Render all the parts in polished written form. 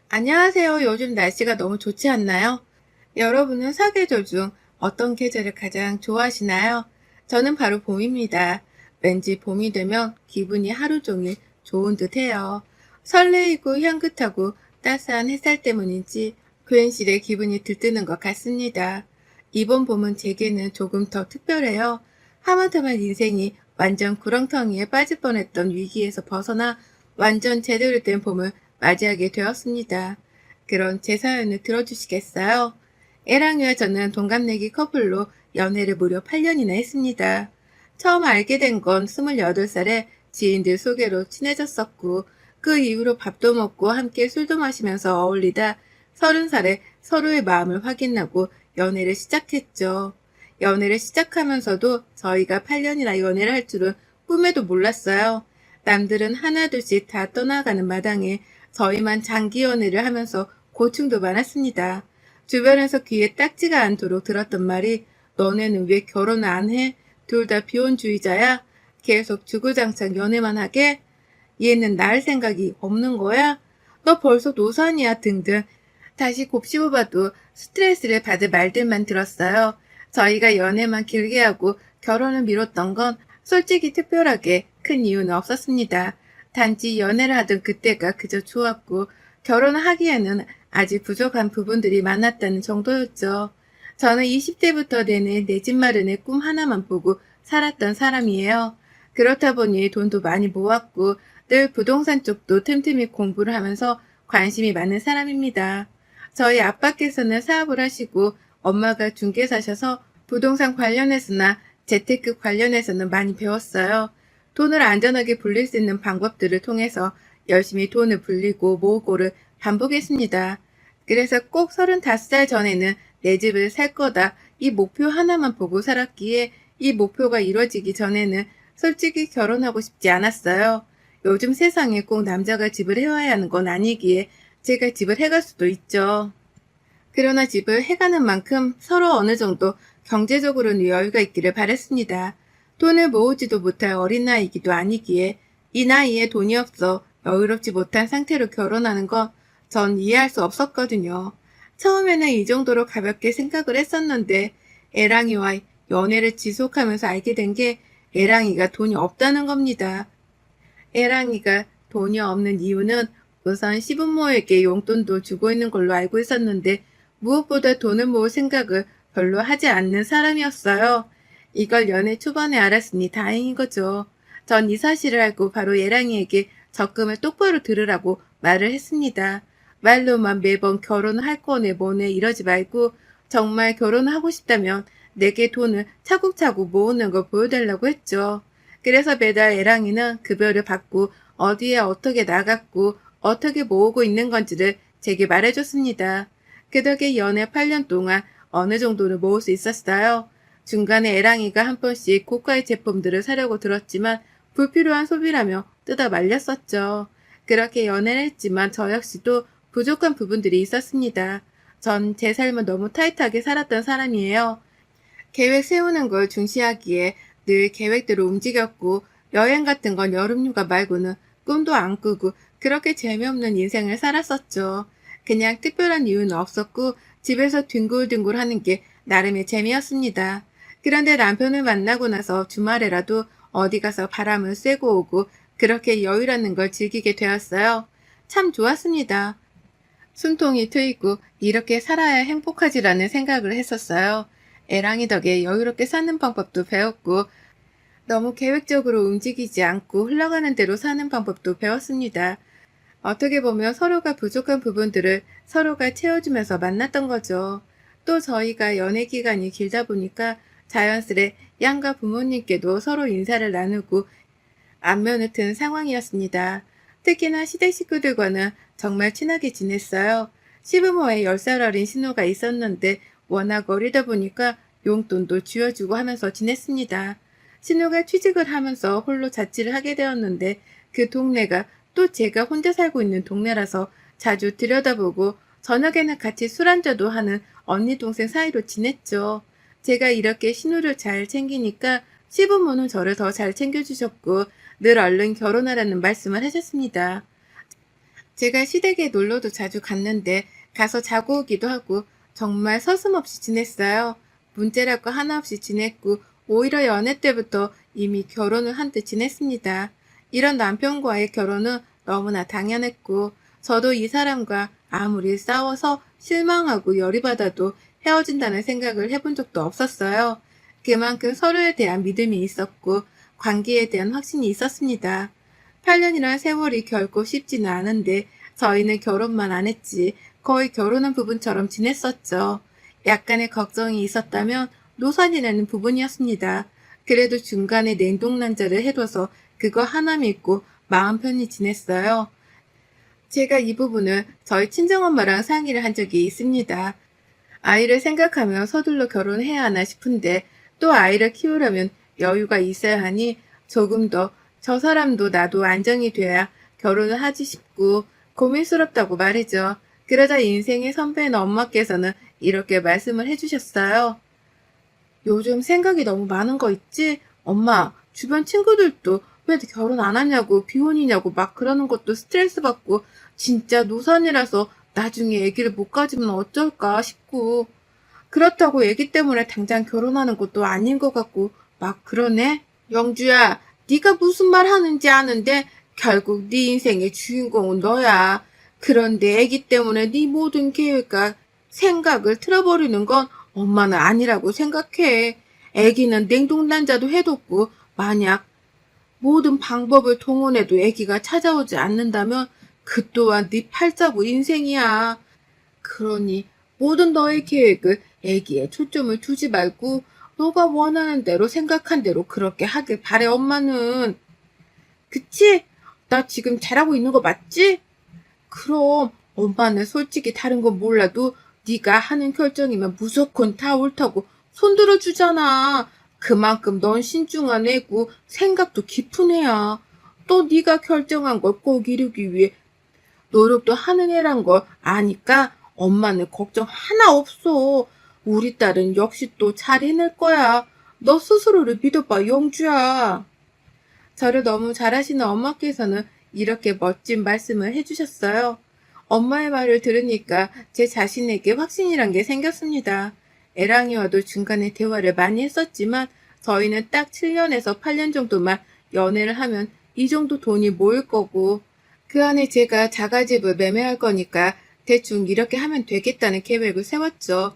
안녕하세요. 요즘 날씨가 너무 좋지 않나요? 여러분은 사계절 중 어떤 계절을 가장 좋아하시나요? 저는 바로 봄입니다. 왠지 봄이 되면 기분이 하루 종일 좋은 듯 해요. 설레이고 향긋하고 따스한 햇살 때문인지 괜시레 기분이 들뜨는 것 같습니다. 이번 봄은 제게는 조금 더 특별해요. 하마터면 인생이 완전 구렁텅이에 빠질 뻔했던 위기에서 벗어나 완전 제대로 된 봄을 맞이하게 되었습니다. 그런 제 사연을 들어주시겠어요? 애랑이와 저는 동갑내기 커플로 연애를 무려 8년이나 했습니다. 처음 알게 된 건 28살에 지인들 소개로 친해졌었고, 그 이후로 밥도 먹고 함께 술도 마시면서 어울리다 30살에 서로의 마음을 확인하고 연애를 시작했죠. 연애를 시작하면서도 저희가 8년이나 연애를 할 줄은 꿈에도 몰랐어요. 남들은 하나둘씩 다 떠나가는 마당에 저희만 장기 연애를 하면서 고충도 많았습니다. 주변에서 귀에 딱지가 않도록 들었던 말이 너네는 왜 결혼 안 해? 둘 다 비혼주의자야? 계속 주구장창 연애만 하게? 얘는 날 생각이 없는 거야? 너 벌써 노산이야 등등 다시 곱씹어봐도 스트레스를 받을 말들만 들었어요. 저희가 연애만 길게 하고 결혼을 미뤘던 건 솔직히 특별하게 큰 이유는 없었습니다. 단지 연애를 하던 그때가 그저 좋았고 결혼을 하기에는 아직 부족한 부분들이 많았다는 정도였죠. 저는 20대부터 내내 내 집 마련의 꿈 하나만 보고 살았던 사람이에요. 그렇다 보니 돈도 많이 모았고 늘 부동산 쪽도 틈틈이 공부를 하면서 관심이 많은 사람입니다. 저희 아빠께서는 사업을 하시고 엄마가 중개사셔서 부동산 관련해서나 재테크 관련해서는 많이 배웠어요. 돈을 안전하게 불릴 수 있는 방법들을 통해서 열심히 돈을 불리고 모으고를 반복했습니다. 그래서 꼭 35살 전에는 내 집을 살 거다 이 목표 하나만 보고 살았기에 이 목표가 이루어지기 전에는 솔직히 결혼하고 싶지 않았어요. 요즘 세상에 꼭 남자가 집을 해와야 하는 건 아니기에 제가 집을 해갈 수도 있죠. 그러나 집을 해가는 만큼 서로 어느 정도 경제적으로는 여유가 있기를 바랬습니다. 돈을 모으지도 못할 어린 나이이기도 아니기에 이 나이에 돈이 없어 여유롭지 못한 상태로 결혼하는 건 전 이해할 수 없었거든요. 처음에는 이 정도로 가볍게 생각을 했었는데 애랑이와 연애를 지속하면서 알게 된 게 애랑이가 돈이 없다는 겁니다. 애랑이가 돈이 없는 이유는 우선 시부모에게 용돈도 주고 있는 걸로 알고 있었는데 무엇보다 돈을 모을 생각을 별로 하지 않는 사람이었어요. 이걸 연애 초반에 알았으니 다행인 거죠. 전 이 사실을 알고 바로 애랑이에게 적금을 똑바로 들으라고 말을 했습니다. 말로만 매번 결혼할 거네 뭐네 이러지 말고 정말 결혼하고 싶다면 내게 돈을 차곡차곡 모으는 걸 보여달라고 했죠. 그래서 매달 애랑이는 급여를 받고 어디에 어떻게 나갔고 어떻게 모으고 있는 건지를 제게 말해줬습니다. 그 덕에 연애 8년 동안 어느 정도는 모을 수 있었어요. 중간에 애랑이가 한 번씩 고가의 제품들을 사려고 들었지만 불필요한 소비라며 뜯어 말렸었죠. 그렇게 연애를 했지만 저 역시도 부족한 부분들이 있었습니다. 전 제 삶을 너무 타이트하게 살았던 사람이에요. 계획 세우는 걸 중시하기에 늘 계획대로 움직였고 여행 같은 건 여름휴가 말고는 꿈도 안 꾸고 그렇게 재미없는 인생을 살았었죠. 그냥 특별한 이유는 없었고 집에서 뒹굴뒹굴 하는 게 나름의 재미였습니다. 그런데 남편을 만나고 나서 주말에라도 어디 가서 바람을 쐬고 오고 그렇게 여유라는 걸 즐기게 되었어요. 참 좋았습니다. 숨통이 트이고 이렇게 살아야 행복하지라는 생각을 했었어요. 애랑이 덕에 여유롭게 사는 방법도 배웠고 너무 계획적으로 움직이지 않고 흘러가는 대로 사는 방법도 배웠습니다. 어떻게 보면 서로가 부족한 부분들을 서로가 채워주면서 만났던 거죠. 또 저희가 연애 기간이 길다 보니까 자연스레 양가 부모님께도 서로 인사를 나누고 안면을 튼 상황이었습니다. 특히나 시댁 식구들과는 정말 친하게 지냈어요. 시부모의 10살 어린 신우가 있었는데 워낙 어리다 보니까 용돈도 쥐어주고 하면서 지냈습니다. 신우가 취직을 하면서 홀로 자취를 하게 되었는데 그 동네가 또 제가 혼자 살고 있는 동네라서 자주 들여다보고 저녁에는 같이 술 한잔도 하는 언니 동생 사이로 지냈죠. 제가 이렇게 신우를 잘 챙기니까 시부모는 저를 더 잘 챙겨주셨고 늘 얼른 결혼하라는 말씀을 하셨습니다. 제가 시댁에 놀러도 자주 갔는데 가서 자고 오기도 하고 정말 서슴없이 지냈어요. 문제랄 거 하나 없이 지냈고 오히려 연애 때부터 이미 결혼을 한 듯 지냈습니다. 이런 남편과의 결혼은 너무나 당연했고 저도 이 사람과 아무리 싸워서 실망하고 열이 받아도 헤어진다는 생각을 해본 적도 없었어요. 그만큼 서로에 대한 믿음이 있었고 관계에 대한 확신이 있었습니다. 8년이란 세월이 결코 쉽지는 않은데 저희는 결혼만 안 했지 거의 결혼한 부부처럼 지냈었죠. 약간의 걱정이 있었다면 노산이라는 부분이었습니다. 그래도 중간에 냉동난자를 해둬서 그거 하나 믿고 마음 편히 지냈어요. 제가 이 부분을 저희 친정엄마랑 상의를 한 적이 있습니다. 아이를 생각하며 서둘러 결혼해야 하나 싶은데 또 아이를 키우려면 여유가 있어야 하니 조금 더 저 사람도 나도 안정이 돼야 결혼을 하지 싶고 고민스럽다고 말이죠. 그러자 인생의 선배인 엄마께서는 이렇게 말씀을 해주셨어요. 요즘 생각이 너무 많은 거 있지? 엄마, 주변 친구들도 왜 결혼 안 하냐고 비혼이냐고 막 그러는 것도 스트레스 받고 진짜 노산이라서 나중에 아기를 못 가지면 어쩔까 싶고 그렇다고 아기 때문에 당장 결혼하는 것도 아닌 것 같고 막 그러네. 영주야, 네가 무슨 말 하는지 아는데 결국 네 인생의 주인공은 너야. 그런데 아기 때문에 네 모든 계획과 생각을 틀어버리는 건 엄마는 아니라고 생각해. 아기는 냉동난자도 해뒀고 만약 모든 방법을 동원해도 아기가 찾아오지 않는다면 그 또한 네 팔자고 인생이야. 그러니 모든 너의 계획을 아기에 초점을 두지 말고 너가 원하는 대로 생각한 대로 그렇게 하길 바래 엄마는. 그치? 나 지금 잘하고 있는 거 맞지? 그럼 엄마는 솔직히 다른 건 몰라도 네가 하는 결정이면 무조건 다 옳다고 손들어 주잖아. 그만큼 넌 신중한 애고 생각도 깊은 애야. 또 네가 결정한 걸 꼭 이루기 위해 노력도 하는 애란 걸 아니까 엄마는 걱정 하나 없어. 우리 딸은 역시 또 잘 해낼 거야. 너 스스로를 믿어봐, 영주야. 저를 너무 잘하시는 엄마께서는 이렇게 멋진 말씀을 해주셨어요. 엄마의 말을 들으니까 제 자신에게 확신이란 게 생겼습니다. 애랑이와도 중간에 대화를 많이 했었지만 저희는 딱 7년에서 8년 정도만 연애를 하면 이 정도 돈이 모일 거고 그 안에 제가 자가집을 매매할 거니까 대충 이렇게 하면 되겠다는 계획을 세웠죠.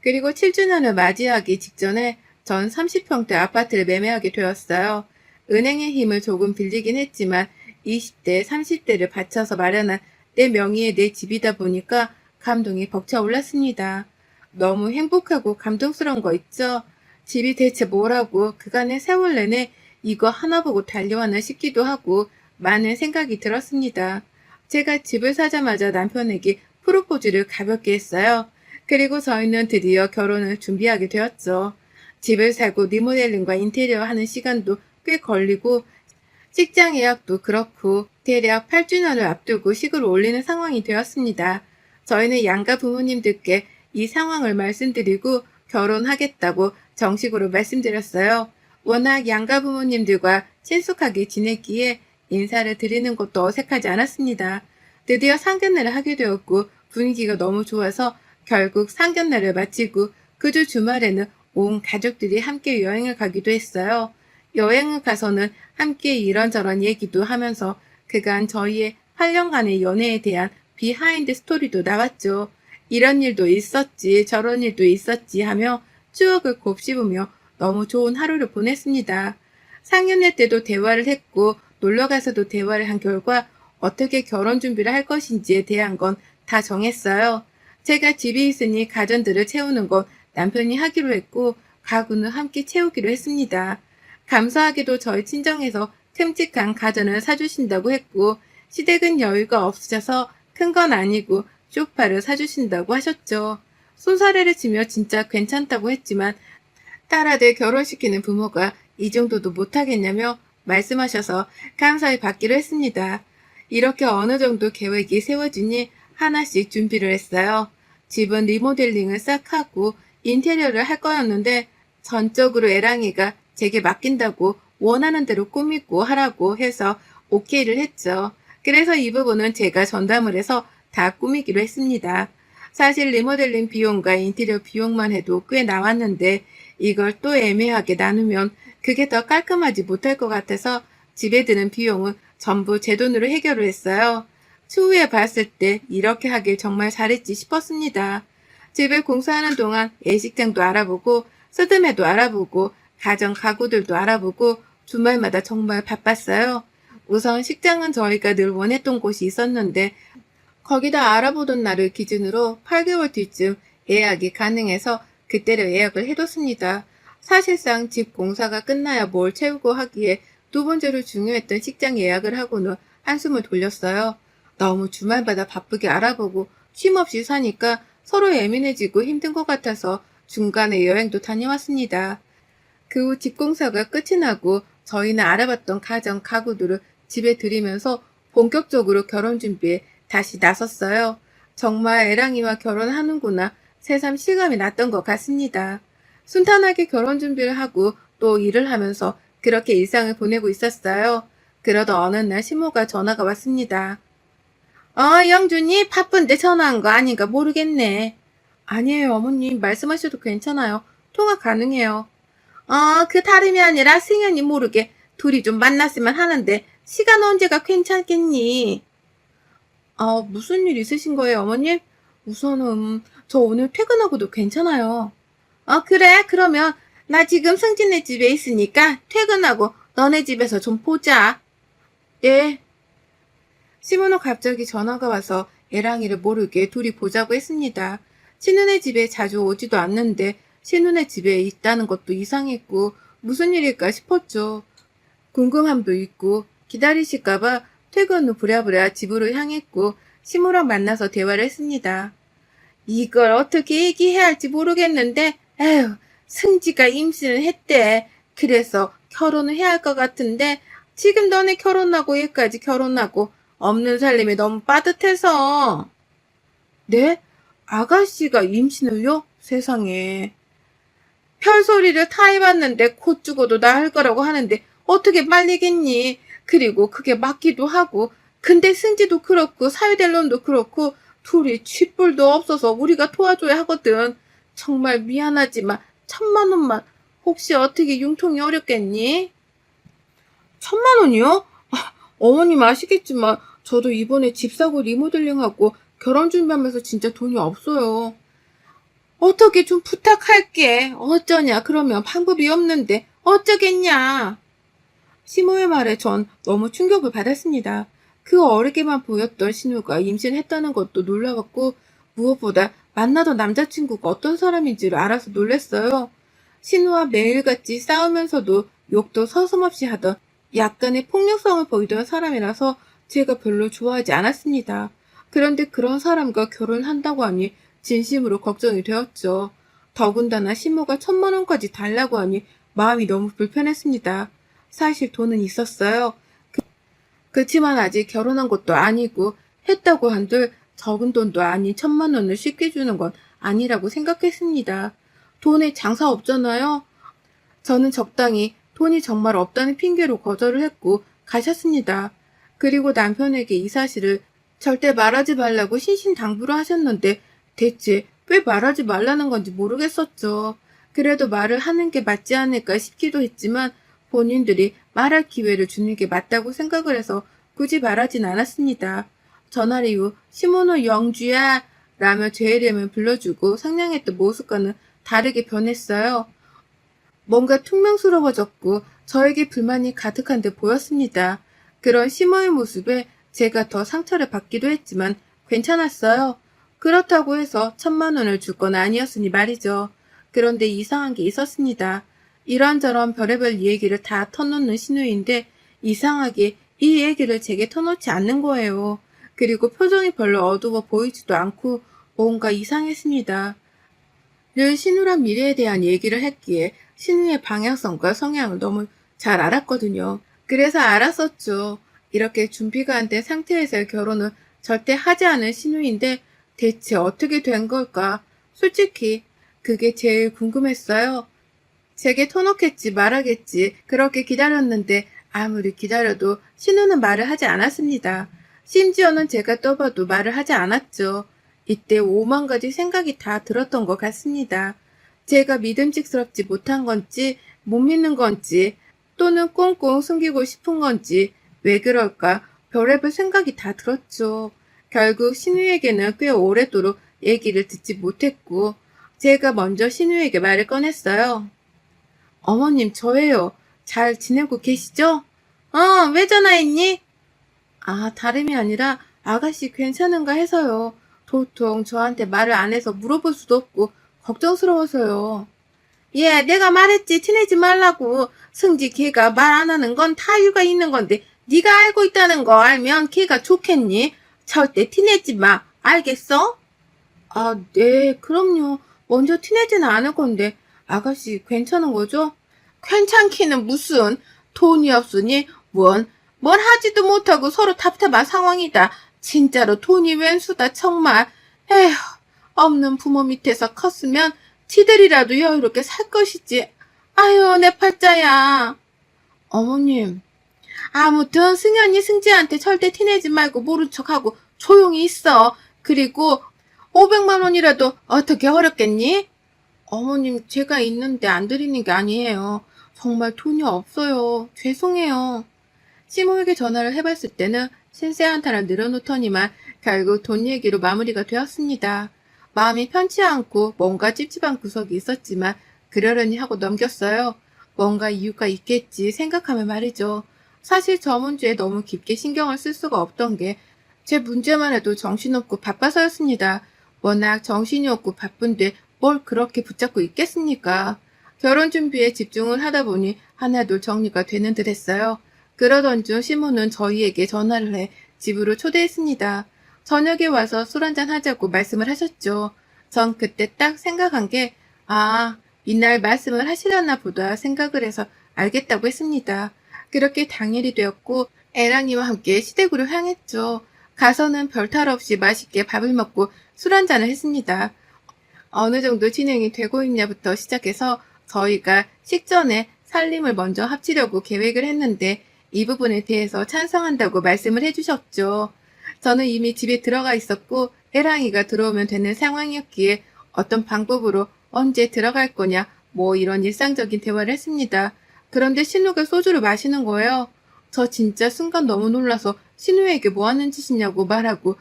그리고 7주년을 맞이하기 직전에 전 30평대 아파트를 매매하게 되었어요. 은행의 힘을 조금 빌리긴 했지만 20대, 30대를 바쳐서 마련한 내 명의의 내 집이다 보니까 감동이 벅차올랐습니다. 너무 행복하고 감동스러운 거 있죠? 집이 대체 뭐라고 그간의 세월 내내 이거 하나 보고 달려왔나 싶기도 하고 많은 생각이 들었습니다. 제가 집을 사자마자 남편에게 프로포즈를 가볍게 했어요. 그리고 저희는 드디어 결혼을 준비하게 되었죠. 집을 사고 리모델링과 인테리어 하는 시간도 꽤 걸리고 직장 예약도 그렇고 대략 8주년을 앞두고 식을 올리는 상황이 되었습니다. 저희는 양가 부모님들께 이 상황을 말씀드리고 결혼하겠다고 정식으로 말씀드렸어요. 워낙 양가 부모님들과 친숙하게 지냈기에 인사를 드리는 것도 어색하지 않았습니다. 드디어 상견례를 하게 되었고 분위기가 너무 좋아서 결국 상견례를 마치고 그 주 주말에는 온 가족들이 함께 여행을 가기도 했어요. 여행을 가서는 함께 이런저런 얘기도 하면서 그간 저희의 8년간의 연애에 대한 비하인드 스토리도 나왔죠. 이런 일도 있었지 저런 일도 있었지 하며 추억을 곱씹으며 너무 좋은 하루를 보냈습니다. 상견례 때도 대화를 했고 놀러가서도 대화를 한 결과 어떻게 결혼 준비를 할 것인지에 대한 건 다 정했어요. 제가 집이 있으니 가전들을 채우는 건 남편이 하기로 했고 가구는 함께 채우기로 했습니다. 감사하게도 저희 친정에서 큼직한 가전을 사주신다고 했고 시댁은 여유가 없으셔서 큰 건 아니고 소파를 사주신다고 하셨죠. 손사래를 치며 진짜 괜찮다고 했지만 딸아들 결혼시키는 부모가 이 정도도 못하겠냐며 말씀하셔서 감사히 받기로 했습니다. 이렇게 어느 정도 계획이 세워지니 하나씩 준비를 했어요. 집은 리모델링을 싹 하고 인테리어를 할 거였는데 전적으로 애랑이가 제게 맡긴다고 원하는 대로 꾸미고 하라고 해서 오케이를 했죠. 그래서 이 부분은 제가 전담을 해서 다 꾸미기로 했습니다. 사실 리모델링 비용과 인테리어 비용만 해도 꽤 나왔는데 이걸 또 애매하게 나누면 그게 더 깔끔하지 못할 것 같아서 집에 드는 비용은 전부 제 돈으로 해결을 했어요. 추후에 봤을 때 이렇게 하길 정말 잘했지 싶었습니다. 집을 공사하는 동안 예식장도 알아보고 서점에도 알아보고 가전 가구들도 알아보고 주말마다 정말 바빴어요. 우선 식장은 저희가 늘 원했던 곳이 있었는데 거기다 알아보던 날을 기준으로 8개월 뒤쯤 예약이 가능해서 그때를 예약을 해뒀습니다. 사실상 집 공사가 끝나야 뭘 채우고 하기에 두 번째로 중요했던 식장 예약을 하고는 한숨을 돌렸어요. 너무 주말마다 바쁘게 알아보고 쉼없이 사니까 서로 예민해지고 힘든 것 같아서 중간에 여행도 다녀왔습니다. 그 후 집 공사가 끝이 나고 저희는 알아봤던 가전 가구들을 집에 들이면서 본격적으로 결혼 준비에 다시 나섰어요. 정말 애랑이와 결혼하는구나 새삼 실감이 났던 것 같습니다. 순탄하게 결혼 준비를 하고 또 일을 하면서 그렇게 일상을 보내고 있었어요. 그러다 어느 날 시모가 전화가 왔습니다. 영준이 바쁜데 전화한 거 아닌가 모르겠네. 아니에요, 어머님. 말씀하셔도 괜찮아요. 통화 가능해요. 그 다름이 아니라 승현이 모르게 둘이 좀 만났으면 하는데 시간 언제가 괜찮겠니? 무슨 일 있으신 거예요, 어머님? 우선은 저 오늘 퇴근하고도 괜찮아요. 그래. 그러면 나 지금 승진네 집에 있으니까 퇴근하고 너네 집에서 좀 보자. 네. 시모는 갑자기 전화가 와서 애랑이를 모르게 둘이 보자고 했습니다. 신우네 집에 자주 오지도 않는데 신우네 집에 있다는 것도 이상했고 무슨 일일까 싶었죠. 궁금함도 있고 기다리실까봐 퇴근 후 부랴부랴 집으로 향했고 시모랑 만나서 대화를 했습니다. 이걸 어떻게 얘기해야 할지 모르겠는데 에휴, 승지가 임신을 했대. 그래서 결혼을 해야 할 것 같은데 지금 너네 결혼하고 얘까지 결혼하고 없는 살림이 너무 빠듯해서. 네? 아가씨가 임신을요? 세상에. 별소리를 다 해봤는데 곧 죽어도 나을 거라고 하는데 어떻게 말리겠니? 그리고 그게 맞기도 하고 근데 승지도 그렇고 사위될 놈도 그렇고 둘이 쥐뿔도 없어서 우리가 도와줘야 하거든. 정말 미안하지만 1,000만 원만 혹시 어떻게 융통이 어렵겠니? 1,000만 원이요? 어머님 아시겠지만 저도 이번에 집 사고 리모델링하고 결혼 준비하면서 진짜 돈이 없어요. 어떻게 좀 부탁할게. 어쩌냐. 그러면 방법이 없는데 어쩌겠냐. 시모의 말에 전 너무 충격을 받았습니다. 그 어리게만 보였던 신우가 임신했다는 것도 놀라웠고 무엇보다 만나던 남자친구가 어떤 사람인지를 알아서 놀랐어요. 신우와 매일같이 싸우면서도 욕도 서슴없이 하던 약간의 폭력성을 보이던 사람이라서 제가 별로 좋아하지 않았습니다. 그런데 그런 사람과 결혼한다고 하니 진심으로 걱정이 되었죠. 더군다나 시모가 1,000만 원까지 달라고 하니 마음이 너무 불편했습니다. 사실 돈은 있었어요. 그치만 아직 결혼한 것도 아니고 했다고 한들 적은 돈도 아닌 1,000만 원을 쉽게 주는 건 아니라고 생각했습니다. 돈에 장사 없잖아요. 저는 적당히 돈이 정말 없다는 핑계로 거절을 했고 가셨습니다. 그리고 남편에게 이 사실을 절대 말하지 말라고 신신당부를 하셨는데 대체 왜 말하지 말라는 건지 모르겠었죠. 그래도 말을 하는 게 맞지 않을까 싶기도 했지만 본인들이 말할 기회를 주는 게 맞다고 생각을 해서 굳이 말하진 않았습니다. 전화 이후 시모노 영주야 라며 제 이름을 불러주고 상냥했던 모습과는 다르게 변했어요. 뭔가 퉁명스러워졌고 저에게 불만이 가득한 데 보였습니다. 그런 시모의 모습에 제가 더 상처를 받기도 했지만 괜찮았어요. 그렇다고 해서 1,000만 원을 줄 건 아니었으니 말이죠. 그런데 이상한 게 있었습니다. 이런저런 별의별 얘기를 다 터놓는 신우인데 이상하게 이 얘기를 제게 터놓지 않는 거예요. 그리고 표정이 별로 어두워 보이지도 않고 뭔가 이상했습니다. 늘 신우란 미래에 대한 얘기를 했기에 신우의 방향성과 성향을 너무 잘 알았거든요. 그래서 알았었죠. 이렇게 준비가 안 된 상태에서의 결혼은 절대 하지 않은 신우인데 대체 어떻게 된 걸까? 솔직히 그게 제일 궁금했어요. 제게 터놓겠지 말하겠지 그렇게 기다렸는데 아무리 기다려도 신우는 말을 하지 않았습니다. 심지어는 제가 떠봐도 말을 하지 않았죠. 이때 5만 가지 생각이 다 들었던 것 같습니다. 제가 믿음직스럽지 못한 건지, 못 믿는 건지, 또는 꽁꽁 숨기고 싶은 건지, 왜 그럴까 별의별 생각이 다 들었죠. 결국 신우에게는 꽤 오래도록 얘기를 듣지 못했고, 제가 먼저 신우에게 말을 꺼냈어요. 어머님, 저예요. 잘 지내고 계시죠? 왜 전화했니? 아, 다름이 아니라 아가씨 괜찮은가 해서요. 도통 저한테 말을 안 해서 물어볼 수도 없고 걱정스러워서요. 예, 내가 말했지 티내지 말라고. 승지 걔가 말 안 하는 건 타유가 있는 건데 네가 알고 있다는 거 알면 걔가 좋겠니? 절대 티내지 마. 알겠어? 아, 네, 그럼요. 먼저 티내지는 않을 건데 아가씨 괜찮은 거죠? 괜찮기는 무슨 돈이 없으니 뭘 하지도 못하고 서로 답답한 상황이다. 진짜로 돈이 웬수다 정말. 에휴, 없는 부모 밑에서 컸으면 지들이라도 여유롭게 살 것이지. 아유, 내 팔자야. 어머님, 아무튼 승현이 승지한테 절대 티내지 말고 모른 척하고 조용히 있어. 그리고 500만 원이라도 어떻게 어렵겠니? 어머님, 제가 있는데 안 드리는 게 아니에요. 정말 돈이 없어요. 죄송해요. 시모에게 전화를 해봤을 때는 신세 한탄을 늘어놓더니만 결국 돈 얘기로 마무리가 되었습니다. 마음이 편치 않고 뭔가 찝찝한 구석이 있었지만 그러려니 하고 넘겼어요. 뭔가 이유가 있겠지 생각하면 말이죠. 사실 저 문제에 너무 깊게 신경을 쓸 수가 없던 게 제 문제만 해도 정신없고 바빠서였습니다. 워낙 정신이 없고 바쁜데 뭘 그렇게 붙잡고 있겠습니까? 결혼 준비에 집중을 하다 보니 하나둘 정리가 되는 듯 했어요. 그러던 중 시모는 저희에게 전화를 해 집으로 초대했습니다. 저녁에 와서 술 한잔 하자고 말씀을 하셨죠. 전 그때 딱 생각한 게, 이날 말씀을 하시려나 보다 생각을 해서 알겠다고 했습니다. 그렇게 당일이 되었고 애랑이와 함께 시댁으로 향했죠. 가서는 별탈 없이 맛있게 밥을 먹고 술 한잔을 했습니다. 어느 정도 진행이 되고 있냐부터 시작해서 저희가 식전에 살림을 먼저 합치려고 계획을 했는데 이 부분에 대해서 찬성한다고 말씀을 해주셨죠. 저는 이미 집에 들어가 있었고 애랑이가 들어오면 되는 상황이었기에 어떤 방법으로 언제 들어갈 거냐 뭐 이런 일상적인 대화를 했습니다. 그런데 신우가 소주를 마시는 거예요. 저 진짜 순간 너무 놀라서 신우에게 뭐 하는 짓이냐고 말하고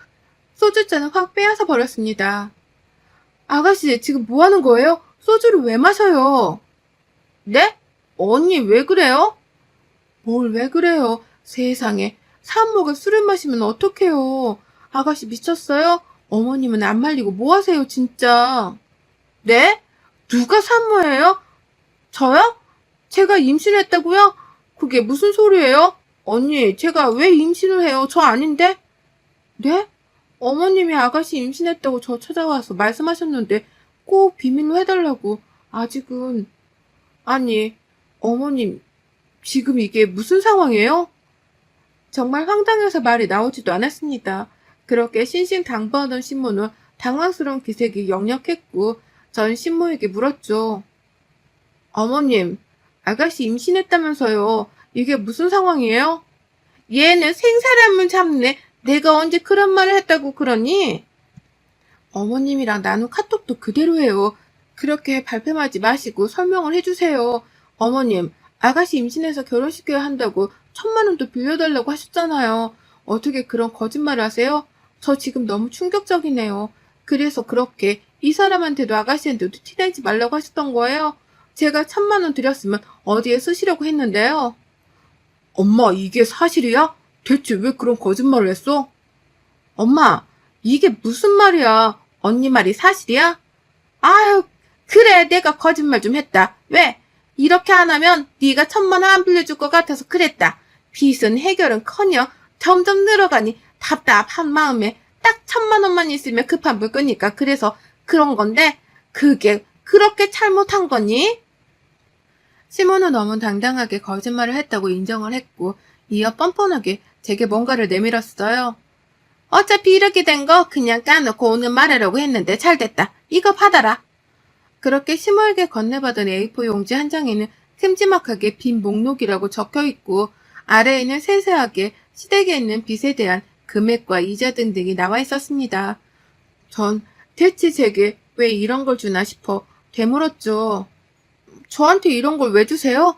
소주잔을 확 빼앗아 버렸습니다. 아가씨 지금 뭐 하는 거예요? 소주를 왜 마셔요? 네? 언니 왜 그래요? 뭘 왜 그래요? 세상에. 산모가 술을 마시면 어떡해요. 아가씨 미쳤어요? 어머님은 안 말리고 뭐 하세요 진짜. 네? 누가 산모예요? 저요? 제가 임신했다고요? 그게 무슨 소리예요? 언니 제가 왜 임신을 해요? 저 아닌데? 네? 어머님이 아가씨 임신했다고 저 찾아와서 말씀하셨는데 꼭 비밀로 해달라고. 아직은. 아니, 어머님 지금 이게 무슨 상황이에요? 정말 황당해서 말이 나오지도 않았습니다. 그렇게 신신당부하던 신모는 당황스러운 기색이 역력했고 전 신모에게 물었죠. 어머님, 아가씨 임신했다면서요. 이게 무슨 상황이에요? 얘는 생사람을 잡네. 내가 언제 그런 말을 했다고 그러니? 어머님이랑 나눈 카톡도 그대로예요. 그렇게 발뺌하지 마시고 설명을 해주세요. 어머님, 아가씨 임신해서 결혼시켜야 한다고 1,000만 원도 빌려달라고 하셨잖아요. 어떻게 그런 거짓말을 하세요? 저 지금 너무 충격적이네요. 그래서 그렇게 이 사람한테도 아가씨한테도 티내지 말라고 하셨던 거예요? 제가 1,000만 원 드렸으면 어디에 쓰시려고 했는데요. 엄마, 이게 사실이야? 대체 왜 그런 거짓말을 했어? 엄마, 이게 무슨 말이야? 언니 말이 사실이야? 아유, 그래, 내가 거짓말 좀 했다. 왜? 이렇게 안 하면 네가 1,000만 원 안 빌려줄 것 같아서 그랬다. 빚은 해결은커녕 점점 늘어가니 답답한 마음에 딱 1,000만 원만 있으면 급한 불 끄니까 그래서 그런 건데 그게 그렇게 잘못한 거니? 시몬은 너무 당당하게 거짓말을 했다고 인정을 했고 이어 뻔뻔하게 제게 뭔가를 내밀었어요. 어차피 이렇게 된 거 그냥 까놓고 오늘 말하려고 했는데 잘됐다. 이거 받아라. 그렇게 시모에게 건네받은 A4 용지 한 장에는 큼지막하게 빈 목록이라고 적혀있고 아래에는 세세하게 시댁에 있는 빚에 대한 금액과 이자 등등이 나와 있었습니다. 전 대체 제게 왜 이런 걸 주나 싶어 되물었죠. 저한테 이런 걸 왜 주세요?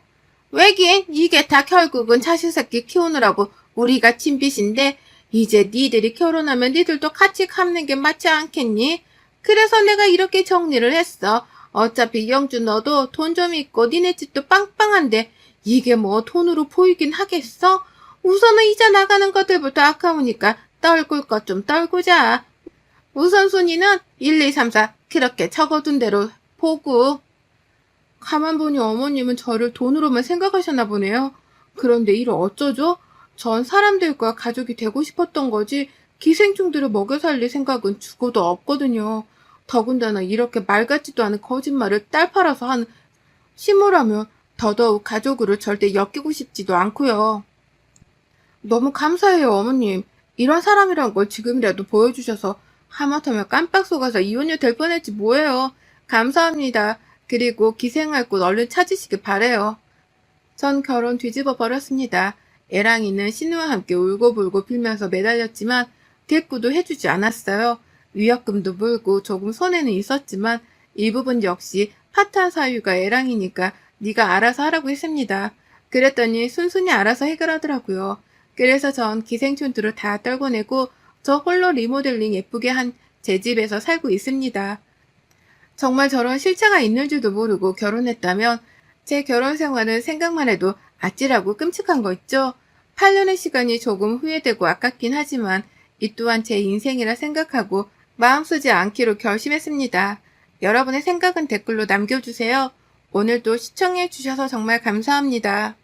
왜긴 이게 다 결국은 자식새끼 키우느라고 우리가 진 빚인데 이제 니들이 결혼하면 니들도 같이 갚는 게 맞지 않겠니? 그래서 내가 이렇게 정리를 했어. 어차피 영주 너도 돈 좀 있고 니네 집도 빵빵한데 이게 뭐 돈으로 보이긴 하겠어? 우선은 이자 나가는 것들부터 아까우니까 떨굴 것 좀 떨구자. 우선순위는 1, 2, 3, 4 그렇게 적어둔 대로 보고. 가만 보니 어머님은 저를 돈으로만 생각하셨나 보네요. 그런데 이를 어쩌죠? 전 사람들과 가족이 되고 싶었던 거지 기생충들을 먹여 살릴 생각은 죽어도 없거든요. 더군다나 이렇게 말 같지도 않은 거짓말을 딸 팔아서 한 심으라면 더더욱 가족으로 절대 엮이고 싶지도 않고요. 너무 감사해요, 어머님. 이런 사람이란 걸 지금이라도 보여주셔서 하마터면 깜빡 속아서 이혼녀 될 뻔했지 뭐예요. 감사합니다. 그리고 기생할 곳 얼른 찾으시길 바래요. 전 결혼 뒤집어 버렸습니다. 애랑이는 신우와 함께 울고불고 빌면서 매달렸지만 대꾸도 해주지 않았어요. 위약금도 물고 조금 손해는 있었지만 이 부분 역시 파탄 사유가 애랑이니까 네가 알아서 하라고 했습니다. 그랬더니 순순히 알아서 해결하더라고요. 그래서 전 기생충들을 다 떨궈내고 저 홀로 리모델링 예쁘게 한 제 집에서 살고 있습니다. 정말 저런 실체가 있는 줄도 모르고 결혼했다면 제 결혼 생활은 생각만 해도 아찔하고 끔찍한 거 있죠? 8년의 시간이 조금 후회되고 아깝긴 하지만 이 또한 제 인생이라 생각하고 마음 쓰지 않기로 결심했습니다. 여러분의 생각은 댓글로 남겨주세요. 오늘도 시청해주셔서 정말 감사합니다.